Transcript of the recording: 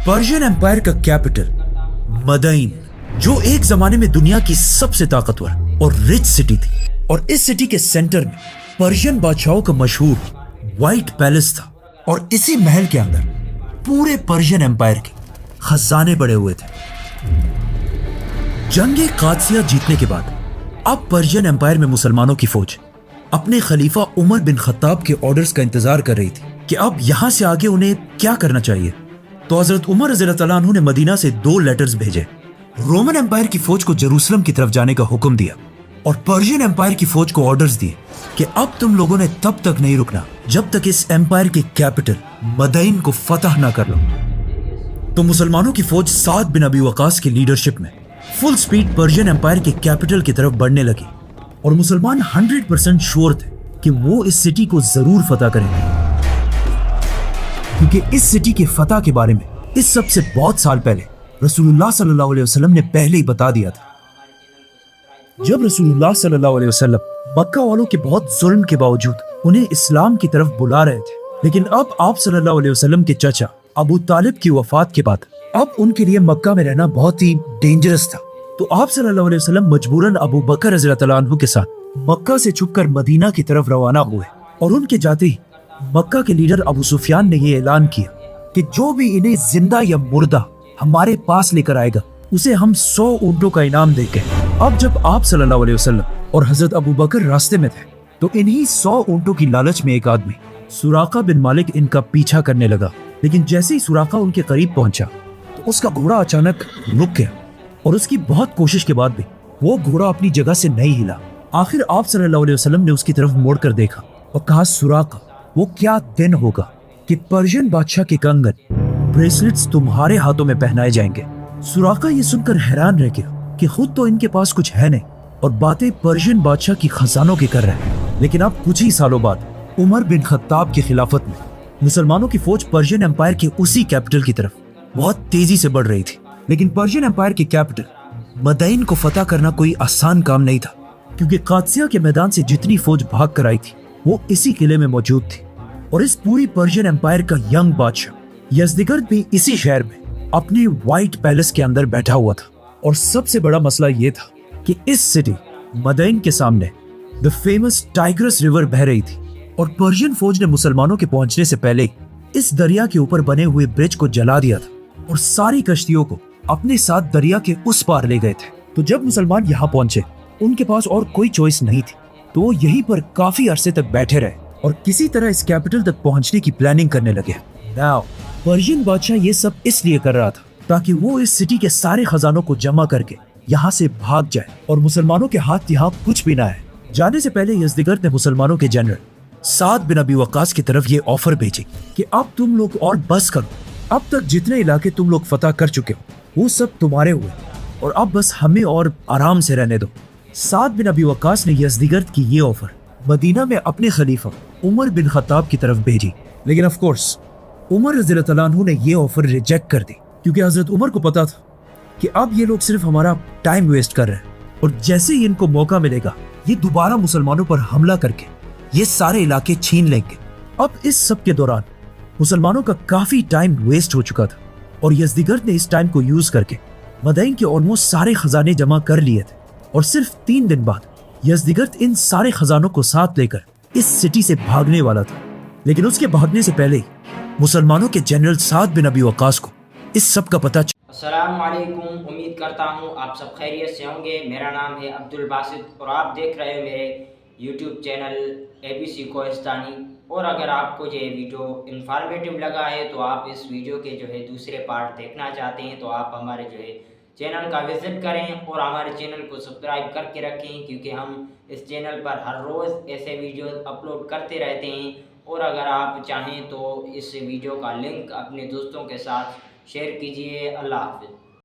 Persian empire का capital मदइन, जो एक जमाने में दुनिया की सबसे ताकतवर और रिच सिटी थी, और इस सिटी के सेंटर में पर्शियन बादशाहों का मशहूर व्हाइट पैलेस था। और इसी महल के अंदर पूरे पर्शियन एम्पायर के खजाने पड़े हुए थे। जंगे कादसिया जीतने के बाद अब पर्शियन एम्पायर में मुसलमानों की फौज अपने खलीफा उमर बिन खत्ताब के ऑर्डर्स का इंतजार कर रही थी कि अब यहां से आगे उन्हें क्या करना चाहिए। तो हजरत उमर रज़ियल्लाहु तआला अन्हु ने मदीना से 2 लेटर्स भेजे। रोमन एम्पायर की फौज को जेरूसलम की तरफ जाने का हुक्म दिया और पर्शियन एम्पायर की फौज को ऑर्डर्स दिए कि अब तुम लोगों ने तब तक नहीं रुकना जब तक इस एम्पायर के कैपिटल मदइन को फतह ना कर लो। तो मुसलमानों की फौज साद बिन अबी वकास की लीडरशिप में फुल स्पीड पर्शियन एम्पायर के कैपिटल की तरफ बढ़ने लगी और मुसलमान 100% श्योर थे कि वो इस सिटी को जरूर फतह करेंगे, क्योंकि इस सिटी के फतह के बारे में इस सब से बहुत साल पहले रसूलुल्लाह सल्लल्लाहु अलैहि वसल्लम ने पहले ही बता दिया था। जब रसूलुल्लाह सल्लल्लाहु अलैहि वसल्लम मक्का वालों के बहुत जुल्म के बावजूद उन्हें इस्लाम की तरफ बुला रहे थे, लेकिन अब आप सल्लल्लाहु अलैहि वसल्लम के चचा अबू तालिब की वफात के बाद अब उनके लिए मक्का में रहना बहुत ही डेंजरस था। तो आप सल्लल्लाहु अलैहि वसल्लम मजबूरन अबू बकर रज़ियल्लाहु तआला अन्हु के साथ मक्का से छुपकर मदीना की तरफ रवाना हुए। और उनके जाते ही मक्का के लीडर अबू सुफियान ने ये ऐलान किया कि जो भी इन्हें जिंदा या मुर्दा हमारे पास लेकर आएगा उसे हम 100 ऊंटों का इनाम देंगे। अब जब आप सल्लल्लाहु अलैहि वसल्लम और हजरत अबू बकर रास्ते में थे तो इन्हीं 100 ऊंटों की लालच में एक आदमी सुराका बिन मालिक इनका पीछा करने लगा। लेकिन जैसे ही सुराका उनके करीब पहुंचा तो उसका घोड़ा अचानक रुक गया और उसकी बहुत कोशिश के बाद भी वो घोड़ा अपनी जगह से नहीं हिला। आखिर आप सल्लल्लाहु अलैहि वसल्लम ने उसकी तरफ मुड़कर देखा और कहा, सुराका, वो क्या दिन होगा कि पर्शियन बादशाह के कंगन ब्रेसलेट्स तुम्हारे हाथों में पहनाए जाएंगे। सुराका ये सुनकर हैरान रह गया कि खुद तो इनके पास कुछ है नहीं और बातें पर्शियन बादशाह की खजानों की कर रहे हैं। लेकिन अब कुछ ही सालों बाद उमर बिन खत्ताब की खिलाफत में मुसलमानों की फौज पर्शियन एम्पायर के उसी कैपिटल की तरफ बहुत तेजी से बढ़ रही थी। लेकिन पर्शियन एम्पायर के कैपिटल मदइन को फतह करना कोई आसान काम नहीं था, क्योंकि कादसिया के मैदान से जितनी फौज भाग कर आई थी वो इसी किले में मौजूद थी। और इस पूरी पर्शियन एम्पायर का यंग बादशाह यज़दिगर्द भी इसी शहर में अपने व्हाइट पैलेस के अंदर बैठा हुआ था। और सबसे बड़ा मसला ये था कि इस सिटी मदइन के सामने द फेमस टाइग्रस रिवर बह रही थी और पर्शियन फौज ने मुसलमानों के पहुंचने से पहले इस दरिया के ऊपर बने हुए ब्रिज को जला दिया था और सारी कश्तियों को अपने साथ दरिया के उस पार ले गए थे। तो जब मुसलमान यहाँ पहुंचे उनके पास और कोई चॉइस नहीं थी, तो वो यहीं पर काफी अरसे तक बैठे रहे और किसी तरह इस कैपिटल तक पहुंचने की प्लानिंग करने लगे। नाउ पर्शियन बादशाह ये सब इसलिए कर रहा था ताकि वो इस सिटी के सारे खजानों को जमा करके यहाँ से भाग जाए और मुसलमानों के हाथ यहाँ कुछ भी ना है। जाने से पहले यज़दिगर्द ने मुसलमानों के जनरल साद बिन अबी वकास की तरफ ये ऑफर भेजी कि अब तुम लोग और बस करो, अब तक जितने इलाके तुम लोग फतह कर चुके हो वो सब तुम्हारे हुए और अब बस हमें और आराम से रहने दो। साद बिन अबी वकास ने यज़दिगर्द की ये ऑफर मदीना में अपने खलीफा उमर बिन खत्ताब की तरफ भेजी। लेकिन ऑफ कोर्स उमर रज़ियल्लाहु तआला अन्हु ने ये ऑफर रिजेक्ट कर दी, क्योंकि हजरत उमर को पता था कि अब ये लोग सिर्फ हमारा टाइम वेस्ट कर रहे हैं और जैसे ही इनको मौका मिलेगा ये दोबारा मुसलमानों पर हमला करके ये सारे इलाके छीन लेंगे। अब इस सब के दौरान मुसलमानों का काफी टाइम वेस्ट हो चुका था और यज़दिगर्द ने इस टाइम को यूज करके मदइन के ऑलमोस्ट सारे खजाने जमा कर लिए थे। और सिर्फ 3 दिन बाद यज़दिगर्द इन सारे खजानों को साथ लेकर इस सिटी से भागने वाला था। लेकिन उसके भागने से पहले ही मुसलमानों के जनरल साद बिन अबी वकास को इस सब का पता। अस्सलाम वालेकुम, उम्मीद करता हूँ आप सब खैरियत से होंगे। मेरा नाम है अब्दुल बासित और आप देख रहे हो मेरे यूट्यूब चैनल ABC कोहिस्तानी। और अगर आपको ये वीडियो इंफॉर्मेटिव लगा है तो आप इस वीडियो के दूसरे पार्ट देखना चाहते हैं तो आप हमारे चैनल का विज़िट करें और हमारे चैनल को सब्सक्राइब करके रखें, क्योंकि हम इस चैनल पर हर रोज़ ऐसे वीडियो अपलोड करते रहते हैं। और अगर आप चाहें तो इस वीडियो का लिंक अपने दोस्तों के साथ शेयर कीजिए। अल्लाह हाफ़िज़।